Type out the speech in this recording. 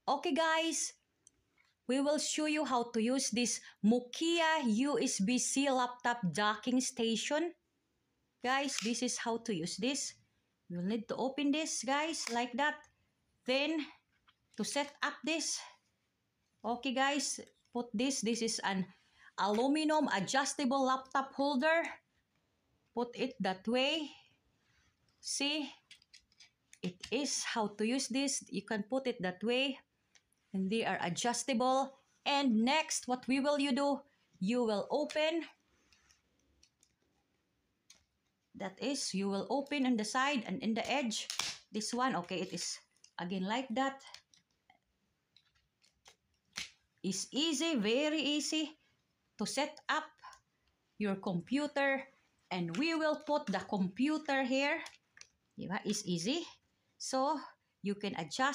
Okay guys, we will show you how to use this Mukia USB-C laptop docking station. Guys, this is how to use this. You'll need to open this, guys, like that. Then, to set up this, okay guys, put this. This is an aluminum adjustable laptop holder. Put it that way. See, it is how to use this. You can put it that way. And they are adjustable. And next, what we will do? You will open. That is, you will open on the side and in the edge. This one, okay, it is again like that. It's easy, very easy to set up your computer. And we will put the computer here. It's easy. So, you can adjust